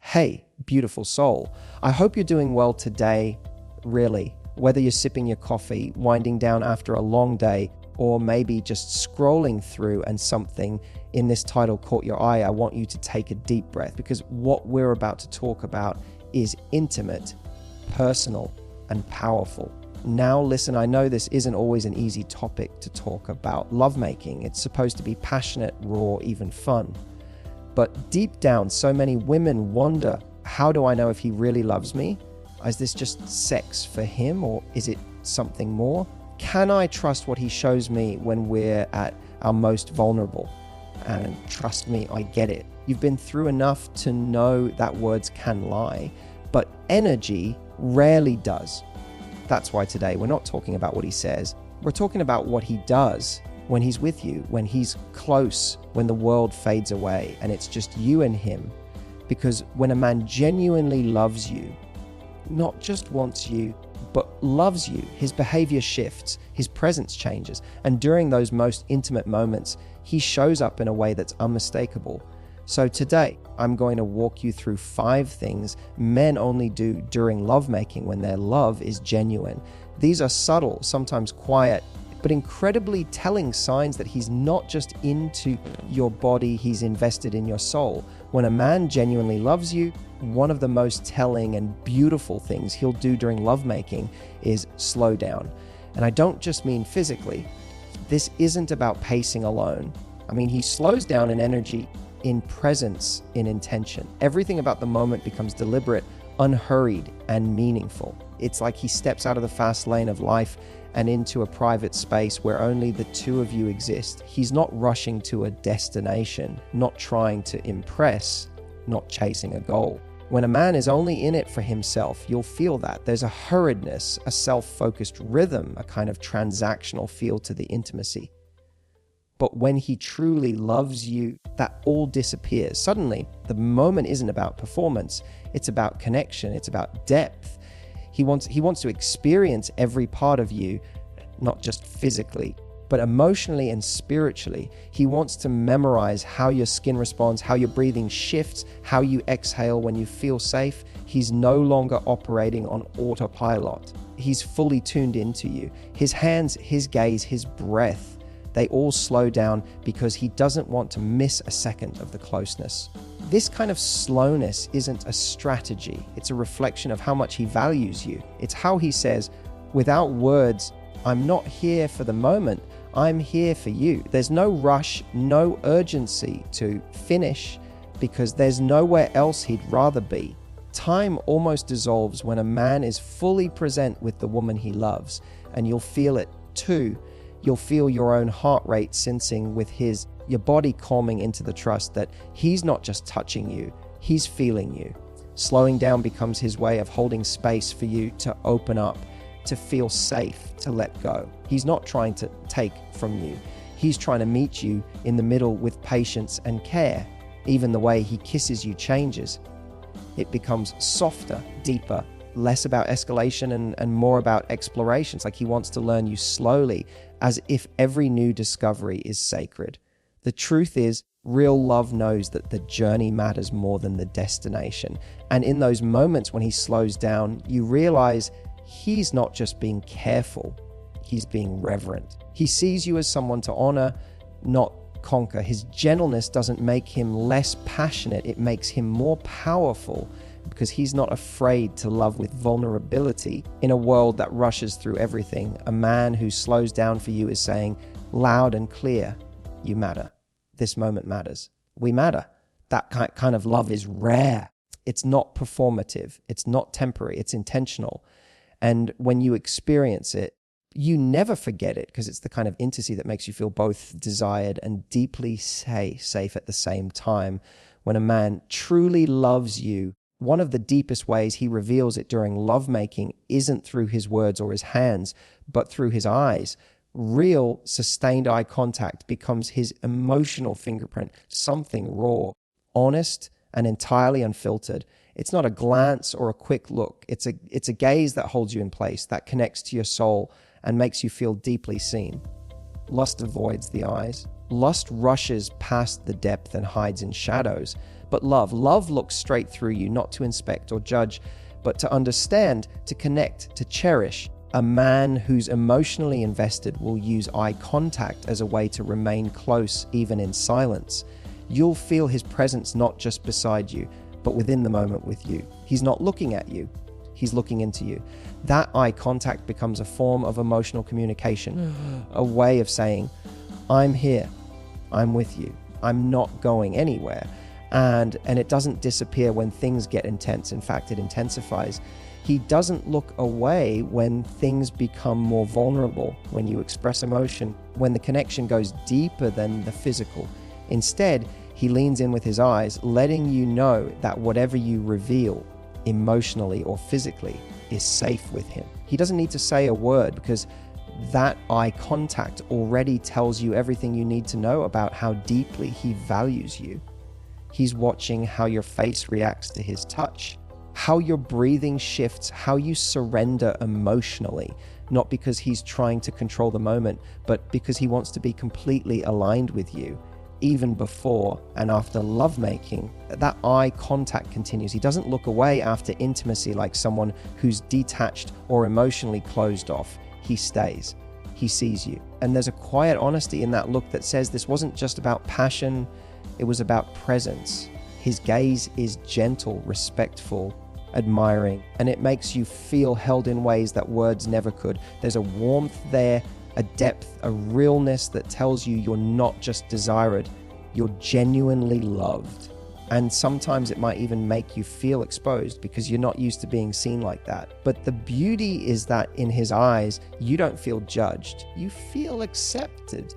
Hey, beautiful soul. I hope you're doing well today, really. Whether you're sipping your coffee, winding down after a long day, or maybe just scrolling through and something in this title caught your eye, I want you to take a deep breath, because what we're about to talk about is intimate, personal, and powerful. Now listen, I know this isn't always an easy topic to talk about. Lovemaking, it's supposed to be passionate, raw, even fun. But deep down, so many women wonder, how do I know if he really loves me? Is this just sex for him, or is it something more? Can I trust what he shows me when we're at our most vulnerable? And trust me, I get it. You've been through enough to know that words can lie, but energy rarely does. That's why today we're not talking about what he says. We're talking about what he does when he's with you, when he's close, when the world fades away and it's just you and him. Because when a man genuinely loves you, not just wants you, but loves you, his behavior shifts, his presence changes. And during those most intimate moments, he shows up in a way that's unmistakable. So today, I'm going to walk you through 5 things men only do during lovemaking when their love is genuine. These are subtle, sometimes quiet, but incredibly telling signs that he's not just into your body, he's invested in your soul. When a man genuinely loves you, one of the most telling and beautiful things he'll do during lovemaking is slow down. And I don't just mean physically. This isn't about pacing alone. I mean, he slows down in energy, in presence, in intention. Everything about the moment becomes deliberate, unhurried, and meaningful. It's like he steps out of the fast lane of life and into a private space where only the two of you exist. He's not rushing to a destination, not trying to impress, not chasing a goal. When a man is only in it for himself, you'll feel that. There's a hurriedness, a self-focused rhythm, a kind of transactional feel to the intimacy. But when he truly loves you, that all disappears. Suddenly, the moment isn't about performance. It's about connection. It's about depth. He wants to experience every part of you, not just physically, but emotionally and spiritually. He wants to memorize how your skin responds, how your breathing shifts, how you exhale when you feel safe. He's no longer operating on autopilot. He's fully tuned into you. His hands, his gaze, his breath, they all slow down because he doesn't want to miss a second of the closeness. This kind of slowness isn't a strategy. It's a reflection of how much he values you. It's how he says, without words, I'm not here for the moment, I'm here for you. There's no rush, no urgency to finish because there's nowhere else he'd rather be. Time almost dissolves when a man is fully present with the woman he loves, and you'll feel it too. You'll feel your own heart rate sensing with his, your body calming into the trust that he's not just touching you, he's feeling you. Slowing down becomes his way of holding space for you to open up, to feel safe, to let go. He's not trying to take from you. He's trying to meet you in the middle with patience and care. Even the way he kisses you changes. It becomes softer, deeper, less about escalation and more about exploration. It's like he wants to learn you slowly, as if every new discovery is sacred. The truth is, real love knows that the journey matters more than the destination. And in those moments when he slows down, you realize he's not just being careful, he's being reverent. He sees you as someone to honor, not conquer. His gentleness doesn't make him less passionate, it makes him more powerful, because he's not afraid to love with vulnerability. In a world that rushes through everything, a man who slows down for you is saying, loud and clear, you matter. This moment matters. We matter. That kind of love is rare. It's not performative. It's not temporary. It's intentional. And when you experience it, you never forget it, because it's the kind of intimacy that makes you feel both desired and deeply safe at the same time. When a man truly loves you, one of the deepest ways he reveals it during lovemaking isn't through his words or his hands, but through his eyes. Real, sustained eye contact becomes his emotional fingerprint, something raw, honest, and entirely unfiltered. It's not a glance or a quick look. It's a gaze that holds you in place, that connects to your soul and makes you feel deeply seen. Lust avoids the eyes. Lust rushes past the depth and hides in shadows, But love looks straight through you, not to inspect or judge, but to understand, to connect, to cherish. A man who's emotionally invested will use eye contact as a way to remain close, even in silence. You'll feel his presence not just beside you, but within the moment with you. He's not looking at you, he's looking into you. That eye contact becomes a form of emotional communication, a way of saying, I'm here, I'm with you, I'm not going anywhere. And it doesn't disappear when things get intense. In fact, it intensifies. He doesn't look away when things become more vulnerable, when you express emotion, when the connection goes deeper than the physical. Instead, he leans in with his eyes, letting you know that whatever you reveal, emotionally or physically, is safe with him. He doesn't need to say a word, because that eye contact already tells you everything you need to know about how deeply he values you. He's watching how your face reacts to his touch, how your breathing shifts, how you surrender emotionally, not because he's trying to control the moment, but because he wants to be completely aligned with you. Even before and after lovemaking, that eye contact continues. He doesn't look away after intimacy like someone who's detached or emotionally closed off. He stays. He sees you. And there's a quiet honesty in that look that says this wasn't just about passion, it was about presence. His gaze is gentle, respectful, admiring, and it makes you feel held in ways that words never could. There's a warmth there, a depth, a realness that tells you you're not just desired, you're genuinely loved. And sometimes it might even make you feel exposed because you're not used to being seen like that. But the beauty is that in his eyes, you don't feel judged. You feel accepted.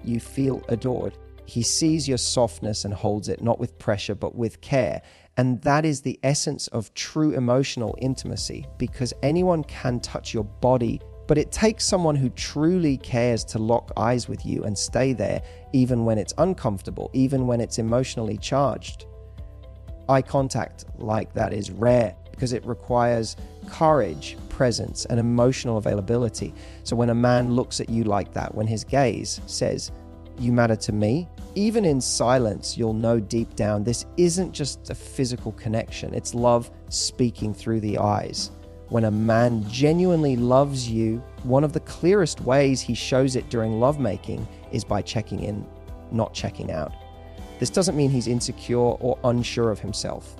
You feel adored. He sees your softness and holds it, not with pressure, but with care. And that is the essence of true emotional intimacy, because anyone can touch your body, but it takes someone who truly cares to lock eyes with you and stay there, even when it's uncomfortable, even when it's emotionally charged. Eye contact like that is rare because it requires courage, presence, and emotional availability. So when a man looks at you like that, when his gaze says, "You matter to me," even in silence, you'll know deep down this isn't just a physical connection, it's love speaking through the eyes. When a man genuinely loves you, one of the clearest ways he shows it during lovemaking is by checking in, not checking out. This doesn't mean he's insecure or unsure of himself.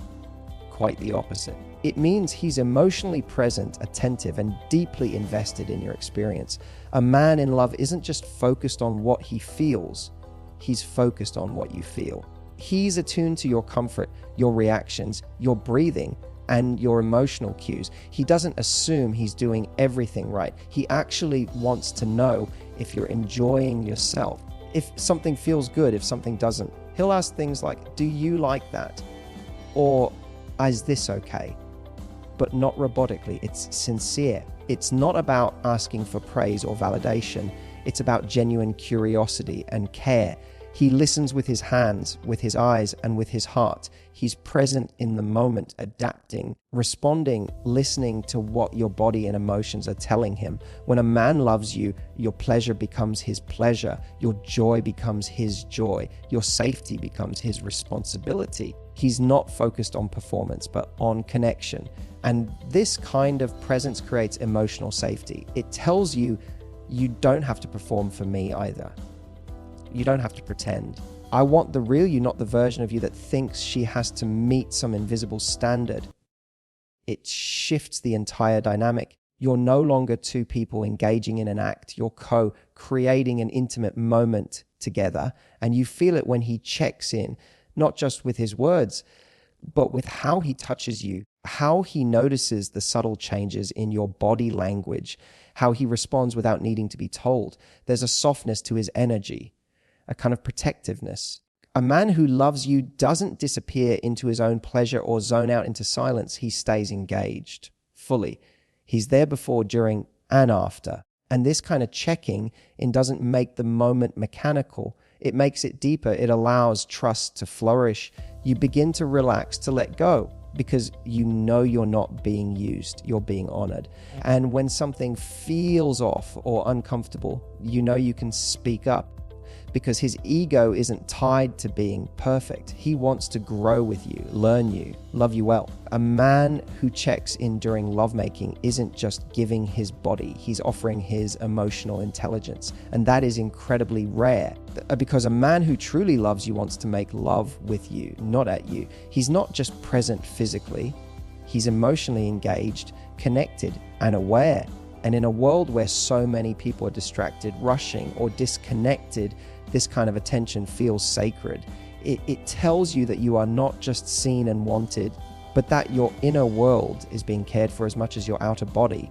Quite the opposite. It means he's emotionally present, attentive, and deeply invested in your experience. A man in love isn't just focused on what he feels, he's focused on what you feel. He's attuned to your comfort, your reactions, your breathing, and your emotional cues. He doesn't assume he's doing everything right. He actually wants to know if you're enjoying yourself, if something feels good, if something doesn't. He'll ask things like, "Do you like that?" Or, "Is this okay?" But not robotically, it's sincere. It's not about asking for praise or validation. It's about genuine curiosity and care. He listens with his hands, with his eyes, and with his heart. He's present in the moment, adapting, responding, listening to what your body and emotions are telling him. When a man loves you, your pleasure becomes his pleasure. Your joy becomes his joy. Your safety becomes his responsibility. He's not focused on performance, but on connection. And this kind of presence creates emotional safety. It tells you, you don't have to perform for me either. You don't have to pretend. I want the real you, not the version of you that thinks she has to meet some invisible standard. It shifts the entire dynamic. You're no longer two people engaging in an act. You're co-creating an intimate moment together. And you feel it when he checks in, not just with his words, but with how he touches you, how he notices the subtle changes in your body language, how he responds without needing to be told. There's a softness to his energy, a kind of protectiveness. A man who loves you doesn't disappear into his own pleasure or zone out into silence. He stays engaged fully. He's there before, during, and after. And this kind of checking in doesn't make the moment mechanical. It makes it deeper. It allows trust to flourish. You begin to relax, to let go, because you know you're not being used, you're being honored. And when something feels off or uncomfortable, you know you can speak up. because his ego isn't tied to being perfect. He wants to grow with you, learn you, love you well. A man who checks in during lovemaking isn't just giving his body, he's offering his emotional intelligence. And that is incredibly rare, because a man who truly loves you wants to make love with you, not at you. He's not just present physically, he's emotionally engaged, connected, and aware. And in a world where so many people are distracted, rushing, or disconnected, this kind of attention feels sacred. It tells you that you are not just seen and wanted, but that your inner world is being cared for as much as your outer body.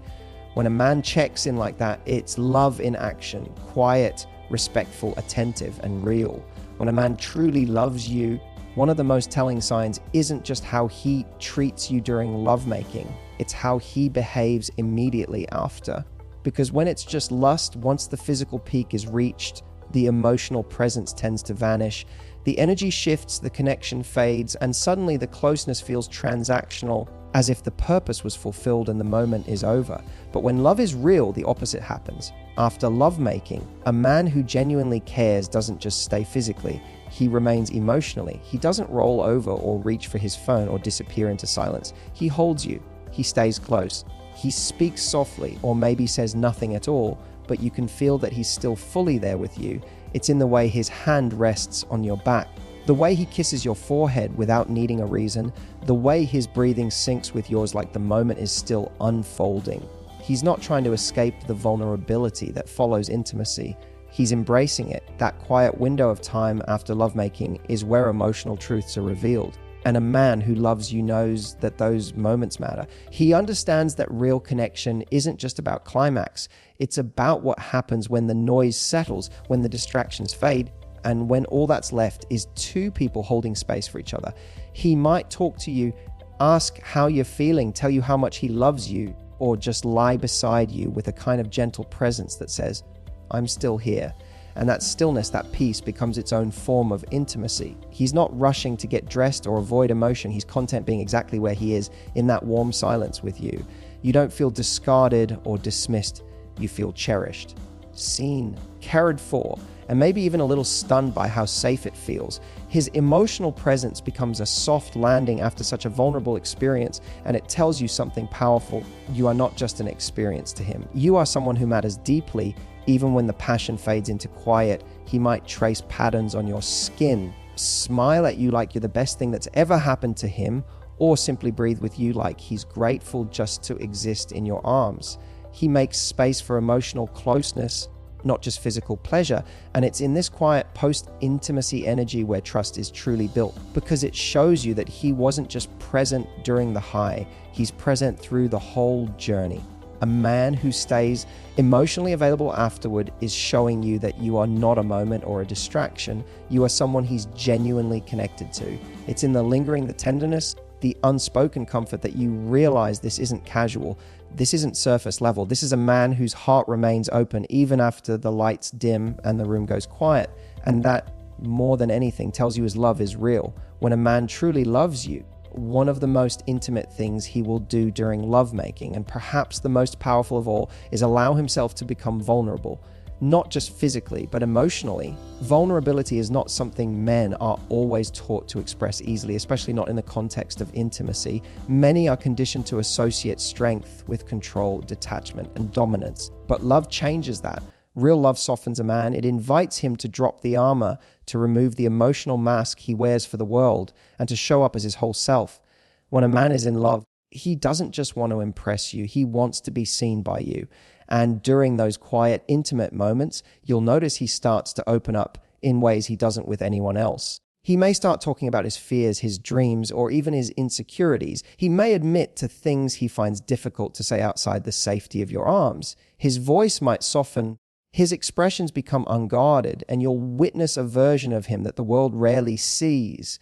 When a man checks in like that, it's love in action, quiet, respectful, attentive, and real. When a man truly loves you, one of the most telling signs isn't just how he treats you during lovemaking, it's how he behaves immediately after. Because when it's just lust, once the physical peak is reached, the emotional presence tends to vanish, the energy shifts, the connection fades, and suddenly the closeness feels transactional, as if the purpose was fulfilled and the moment is over. But when love is real, the opposite happens. After lovemaking, a man who genuinely cares doesn't just stay physically, he remains emotionally. He doesn't roll over or reach for his phone or disappear into silence. He holds you. He stays close. He speaks softly, or maybe says nothing at all, but you can feel that he's still fully there with you. It's in the way his hand rests on your back, the way he kisses your forehead without needing a reason, the way his breathing syncs with yours like the moment is still unfolding. He's not trying to escape the vulnerability that follows intimacy. He's embracing it. That quiet window of time after lovemaking is where emotional truths are revealed. And a man who loves you knows that those moments matter. He understands that real connection isn't just about climax. It's about what happens when the noise settles, when the distractions fade, and when all that's left is two people holding space for each other. He might talk to you, ask how you're feeling, tell you how much he loves you, or just lie beside you with a kind of gentle presence that says, "I'm still here." And that stillness, that peace, becomes its own form of intimacy. He's not rushing to get dressed or avoid emotion. He's content being exactly where he is in that warm silence with you. You don't feel discarded or dismissed. You feel cherished, seen, cared for, and maybe even a little stunned by how safe it feels. His emotional presence becomes a soft landing after such a vulnerable experience, and it tells you something powerful. You are not just an experience to him. You are someone who matters deeply. Even when the passion fades into quiet, he might trace patterns on your skin, smile at you like you're the best thing that's ever happened to him, or simply breathe with you like he's grateful just to exist in your arms. He makes space for emotional closeness, not just physical pleasure, and it's in this quiet post-intimacy energy where trust is truly built, because it shows you that he wasn't just present during the high, he's present through the whole journey. A man who stays emotionally available afterward is showing you that you are not a moment or a distraction. You are someone he's genuinely connected to. It's in the lingering, the tenderness, the unspoken comfort that you realize this isn't casual. This isn't surface level. This is a man whose heart remains open even after the lights dim and the room goes quiet. And that, more than anything, tells you his love is real. When a man truly loves you, one of the most intimate things he will do during lovemaking, and perhaps the most powerful of all, is allow himself to become vulnerable. Not just physically, but emotionally. Vulnerability is not something men are always taught to express easily, especially not in the context of intimacy. Many are conditioned to associate strength with control, detachment, and dominance. But love changes that. Real love softens a man. It invites him to drop the armor, to remove the emotional mask he wears for the world, and to show up as his whole self. When a man is in love, he doesn't just want to impress you. He wants to be seen by you. And during those quiet, intimate moments, you'll notice he starts to open up in ways he doesn't with anyone else. He may start talking about his fears, his dreams, or even his insecurities. He may admit to things he finds difficult to say outside the safety of your arms. His voice might soften. His expressions become unguarded, and you'll witness a version of him that the world rarely sees.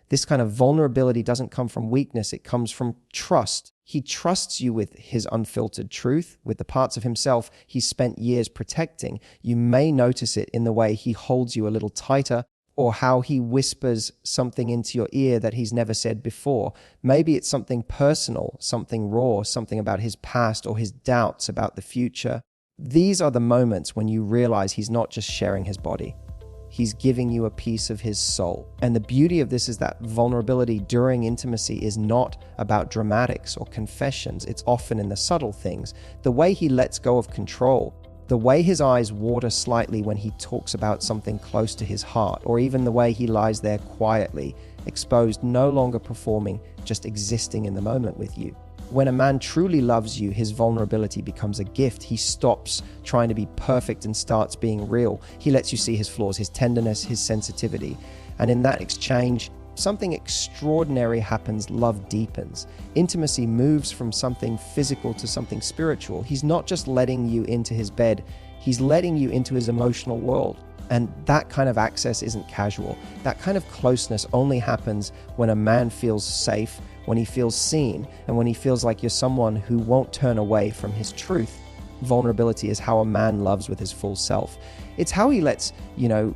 This kind of vulnerability doesn't come from weakness, it comes from trust. He trusts you with his unfiltered truth, with the parts of himself he's spent years protecting. You may notice it in the way he holds you a little tighter, or how he whispers something into your ear that he's never said before. Maybe it's something personal, something raw, something about his past or his doubts about the future. These are the moments when you realize he's not just sharing his body. He's giving you a piece of his soul. And the beauty of this is that vulnerability during intimacy is not about dramatics or confessions. It's often in the subtle things. The way he lets go of control, the way his eyes water slightly when he talks about something close to his heart, or even the way he lies there quietly, exposed, no longer performing, just existing in the moment with you. When a man truly loves you, his vulnerability becomes a gift. He stops trying to be perfect and starts being real. He lets you see his flaws, his tenderness, his sensitivity. And in that exchange, something extraordinary happens. Love deepens. Intimacy moves from something physical to something spiritual. He's not just letting you into his bed, he's letting you into his emotional world. And that kind of access isn't casual. That kind of closeness only happens when a man feels safe, when he feels seen, and when he feels like you're someone who won't turn away from his truth. Vulnerability is how a man loves with his full self. It's how he lets,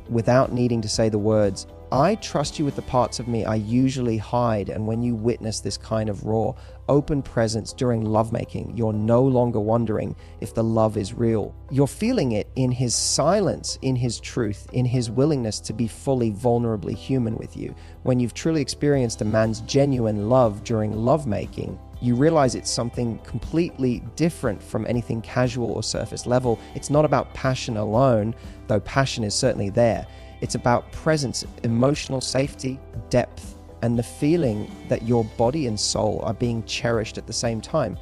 without needing to say the words, I trust you with the parts of me I usually hide. And when you witness this kind of raw, open presence during lovemaking, you're no longer wondering if the love is real. You're feeling it in his silence, in his truth, in his willingness to be fully vulnerably human with you. When you've truly experienced a man's genuine love during lovemaking, you realize it's something completely different from anything casual or surface level. It's not about passion alone, though passion is certainly there. It's about presence, emotional safety, depth, and the feeling that your body and soul are being cherished at the same time.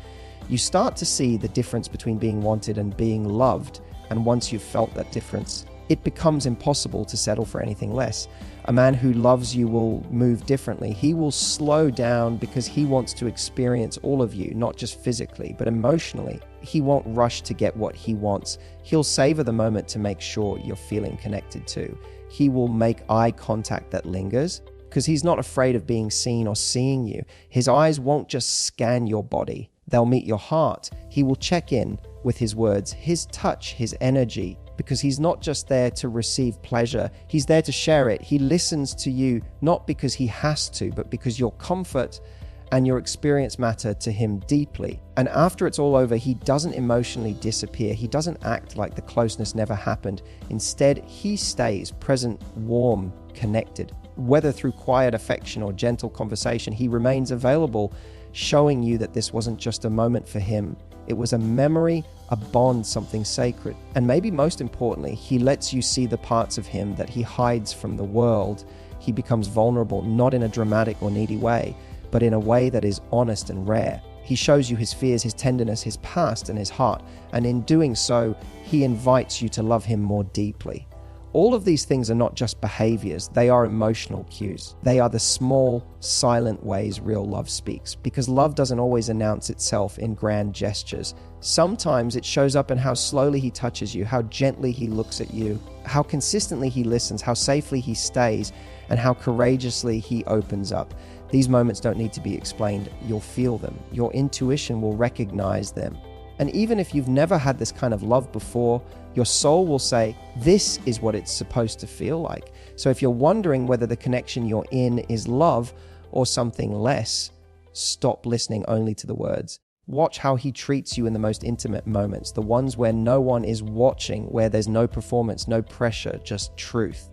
You start to see the difference between being wanted and being loved, and once you've felt that difference, it becomes impossible to settle for anything less. A man who loves you will move differently. He will slow down because he wants to experience all of you, not just physically, but emotionally. He won't rush to get what he wants. He'll savor the moment to make sure you're feeling connected too. He will make eye contact that lingers because he's not afraid of being seen or seeing you. His eyes won't just scan your body. They'll meet your heart. He will check in with his words, his touch, his energy, because he's not just there to receive pleasure. He's there to share it. He listens to you, not because he has to, but because your comfort and your experience matter to him deeply. And after it's all over, he doesn't emotionally disappear. He doesn't act like the closeness never happened. Instead, he stays present, warm, connected. Whether through quiet affection or gentle conversation, he remains available, showing you that this wasn't just a moment for him. It was a memory, a bond, something sacred. And maybe most importantly, he lets you see the parts of him that he hides from the world. He becomes vulnerable, not in a dramatic or needy way, but in a way that is honest and rare. He shows you his fears, his tenderness, his past, and his heart. And in doing so, he invites you to love him more deeply. All of these things are not just behaviors, they are emotional cues. They are the small, silent ways real love speaks, because love doesn't always announce itself in grand gestures. Sometimes it shows up in how slowly he touches you, how gently he looks at you, how consistently he listens, how safely he stays, and how courageously he opens up. These moments don't need to be explained. You'll feel them. Your intuition will recognize them. And even if you've never had this kind of love before, your soul will say, this is what it's supposed to feel like. So if you're wondering whether the connection you're in is love or something less, stop listening only to the words. Watch how he treats you in the most intimate moments, the ones where no one is watching, where there's no performance, no pressure, just truth.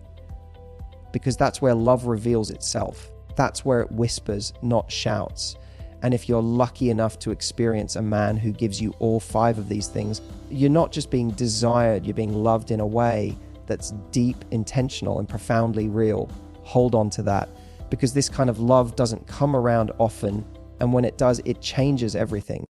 Because that's where love reveals itself. That's where it whispers, not shouts. And if you're lucky enough to experience a man who gives you all 5 of these things, you're not just being desired, you're being loved in a way that's deep, intentional, and profoundly real. Hold on to that, because this kind of love doesn't come around often, and when it does, it changes everything.